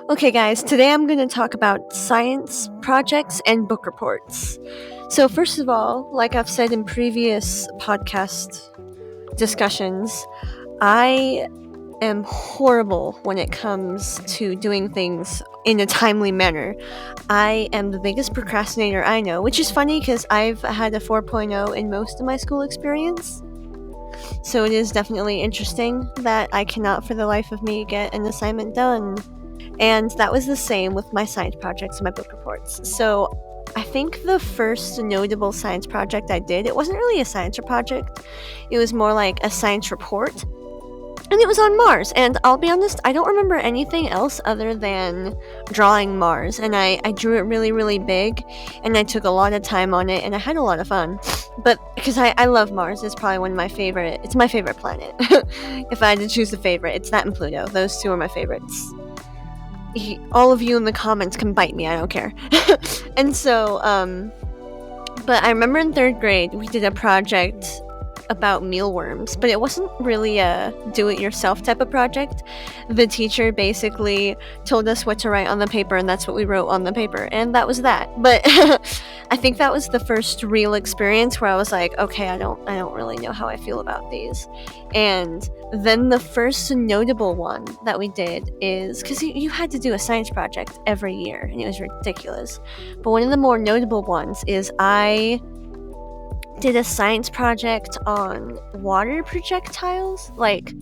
Okay, guys, today I'm going to talk about science projects and book reports. So, first of all, like I've said in previous podcast discussions, I am horrible when it comes to doing things in a timely manner. I am the biggest procrastinator I know, which is funny because I've had a 4.0 in most of my school experience. So it is definitely interesting that I cannot for the life of me get an assignment done. And that was the same with my science projects and my book reports. So I think the first notable science project I did, it wasn't really a science project, it was more like a science report. And it was on Mars. And I'll be honest, I don't remember anything else other than drawing Mars. And I drew it really, really big. And I took a lot of time on it. And I had a lot of fun. But because I love Mars, it's probably one of my favorite. It's my favorite planet. If I had to choose a favorite, it's that and Pluto. Those two are my favorites. All of you in the comments can bite me, I don't care. And so, but I remember in 3rd grade, we did a project about mealworms, but it wasn't really a do-it-yourself type of project. The teacher basically told us what to write on the paper, and that's what we wrote on the paper, and that was that. But I think that was the first real experience where I was like, okay, I don't really know how I feel about these. And then the first notable one that we did is, because you had to do a science project every year, and it was ridiculous. But one of the more notable ones is I did a science project on water projectiles, like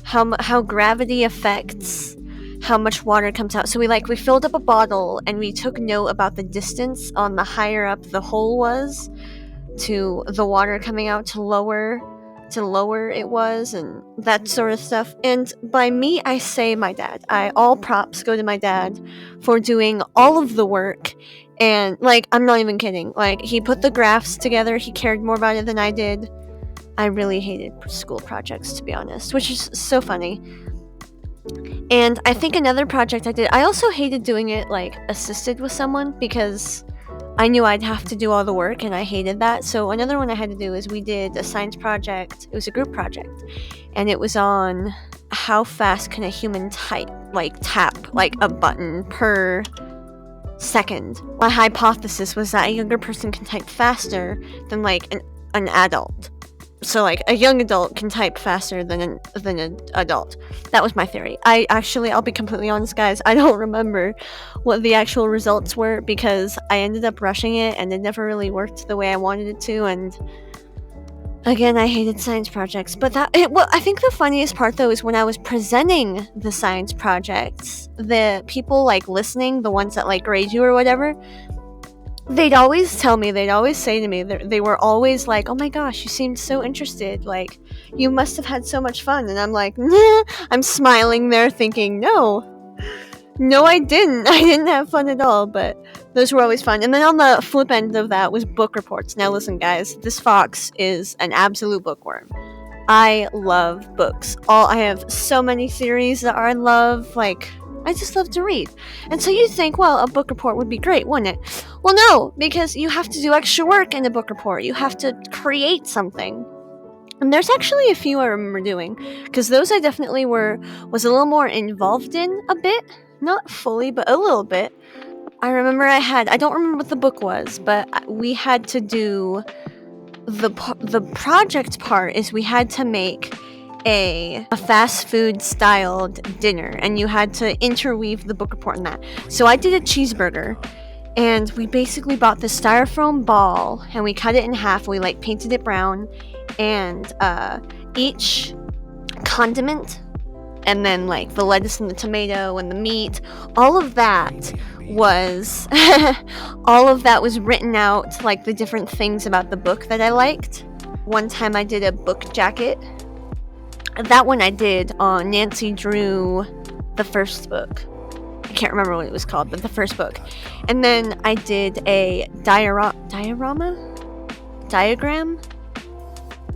how gravity affects how much water comes out. So we filled up a bottle and we took note about the distance on the higher up the hole was to the water coming out to lower it was, and that sort of stuff. And by me, I say my dad. All props go to my dad for doing all of the work. And, I'm not even kidding. He put the graphs together. He cared more about it than I did. I really hated school projects, to be honest, which is so funny. And I think another project I did, I also hated doing it, assisted with someone, because I knew I'd have to do all the work, and I hated that. So another one I had to do is we did a science project. It was a group project, and it was on how fast can a human tap, a button per second. My hypothesis was that a younger person can type faster than an adult. So a young adult can type faster than an adult. That was my theory. I'll be completely honest, guys, I don't remember what the actual results were because I ended up rushing it and it never really worked the way I wanted it to. And again, I hated science projects. But I think the funniest part though is when I was presenting the science projects, the people listening, the ones that grade you or whatever, they'd always say to me, they were always like, oh my gosh, you seemed so interested, you must have had so much fun. And I'm like, nah. I'm smiling there thinking, no I didn't have fun at all. But those were always fun. And then on the flip end of that was book reports. Now listen, guys, this fox is an absolute bookworm. I love books. I have so many theories that I love, I just love to read. And so you'd think, well, a book report would be great, wouldn't it? Well, no, because you have to do extra work in a book report. You have to create something. And there's actually a few I remember doing, because those I definitely was a little more involved in a bit. Not fully, but a little bit. I remember I don't remember what the book was, but we had to do the project part is we had to make a fast food styled dinner, and you had to interweave the book report in that. So I did a cheeseburger, and we basically bought the styrofoam ball and we cut it in half. We painted it brown, and each condiment, and then the lettuce and the tomato and the meat, all of that was written out, the different things about the book that I liked. One time I did a book jacket. That one I did on Nancy Drew, the first book. I can't remember what it was called, but the first book. And then I did a diagram?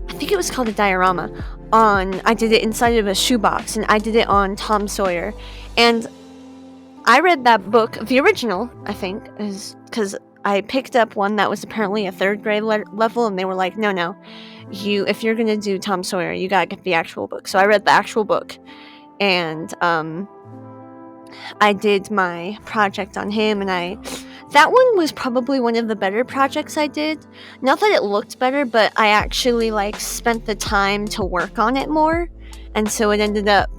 I think it was called a diorama. I did it inside of a shoebox, and I did it on Tom Sawyer. And I read that book, the original, I think, is because I picked up one that was apparently a 3rd grade level, and they were like, no, if you're gonna do Tom Sawyer, you gotta get the actual book. So I read the actual book, and I did my project on him, and that one was probably one of the better projects I did. Not that it looked better, but I actually like spent the time to work on it more, and so it ended up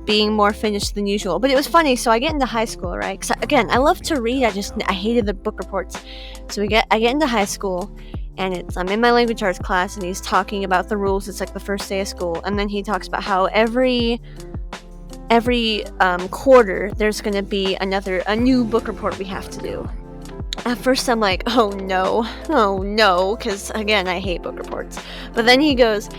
being more finished than usual. But it was funny. So I get into high school, right? Because again, I love to read. I hated the book reports. So I get into high school, and I'm in my language arts class, and he's talking about the rules. It's like the first day of school, and then he talks about how every quarter there's going to be a new book report we have to do. At first I'm like, oh no, because again, I hate book reports. But then he goes,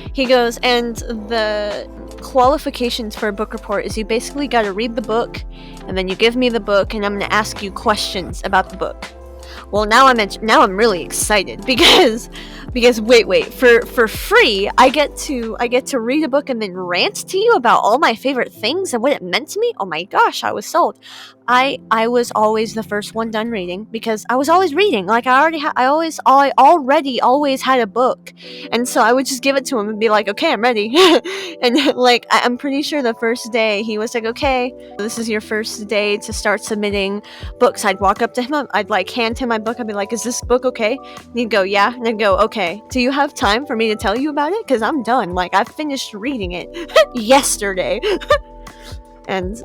and the qualifications for a book report is you basically got to read the book, and then you give me the book, and I'm going to ask you questions about the book. Well, now I'm really excited because wait, for free, I get to read a book and then rant to you about all my favorite things and what it meant to me. Oh my gosh, I was sold. I was always the first one done reading because I was always reading. Like I already always had a book, and so I would just give it to him and be like, okay, I'm ready. And like I'm pretty sure the first day he was like, okay, this is your first day to start submitting books. I'd walk up to him, I'd like hand him my book, I'd be like, is this book okay? And he'd go, yeah. And I'd go, okay, do you have time for me to tell you about it? Because I'm done. Like I finished reading it yesterday. And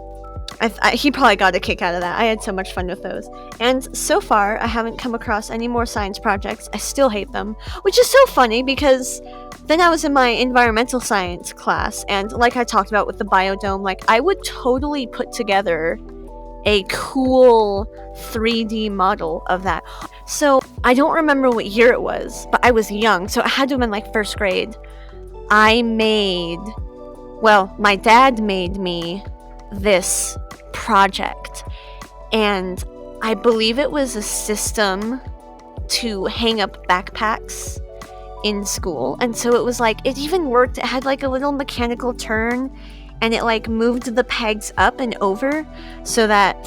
he probably got a kick out of that. I had so much fun with those. And so far, I haven't come across any more science projects. I still hate them, which is so funny because then I was in my environmental science class, and like I talked about with the biodome, like I would totally put together a cool 3D model of that. So I don't remember what year it was, but I was young, so it had to have been like first grade. My dad made me this project, and I believe it was a system to hang up backpacks in school. And so it was like, it even worked. It had like a little mechanical turn, and it like moved the pegs up and over so that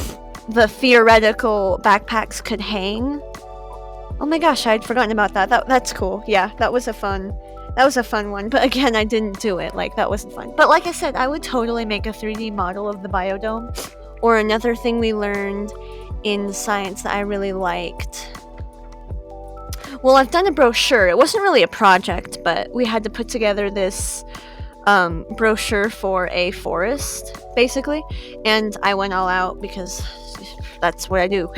the theoretical backpacks could hang. Oh my gosh, I'd forgotten about that. That's cool. Yeah, that was a fun one. But again, I didn't do it. Like, that wasn't fun. But like I said, I would totally make a 3D model of the biodome. Or another thing we learned in science that I really liked. Well, I've done a brochure. It wasn't really a project, but we had to put together this brochure for a forest, basically. And I went all out because that's what I do.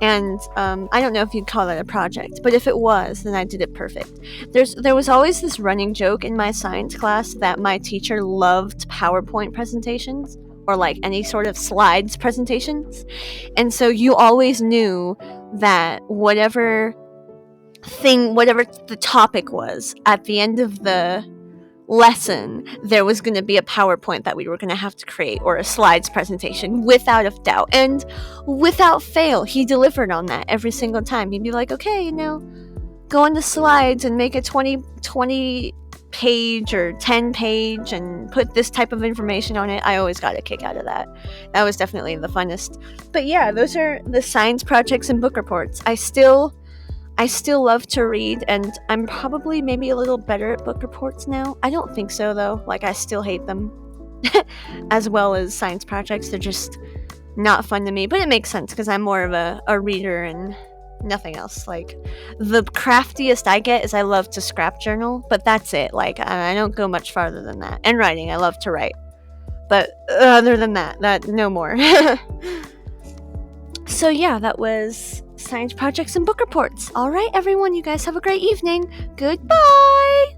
And I don't know if you'd call that a project, but if it was, then I did it perfect. There was always this running joke in my science class that my teacher loved PowerPoint presentations, or like any sort of slides presentations. And so you always knew that whatever the topic was, at the end of the lesson, there was going to be a PowerPoint that we were going to have to create, or a slides presentation, without a doubt. And without fail, he delivered on that every single time. He'd be like, okay, go on the slides and make a 20 page or 10 page and put this type of information on it. I always got a kick out of that. That was definitely the funnest. But yeah, those are the science projects and book reports. I still love to read, and I'm probably maybe a little better at book reports now. I don't think so, though. Like, I still hate them. As well as science projects. They're just not fun to me. But it makes sense, because I'm more of a reader and nothing else. Like, the craftiest I get is I love to scrap journal, but that's it. Like, I don't go much farther than that. And writing, I love to write. But other than that, no more. So yeah, that was science projects and book reports. All right, everyone, you guys have a great evening. Goodbye!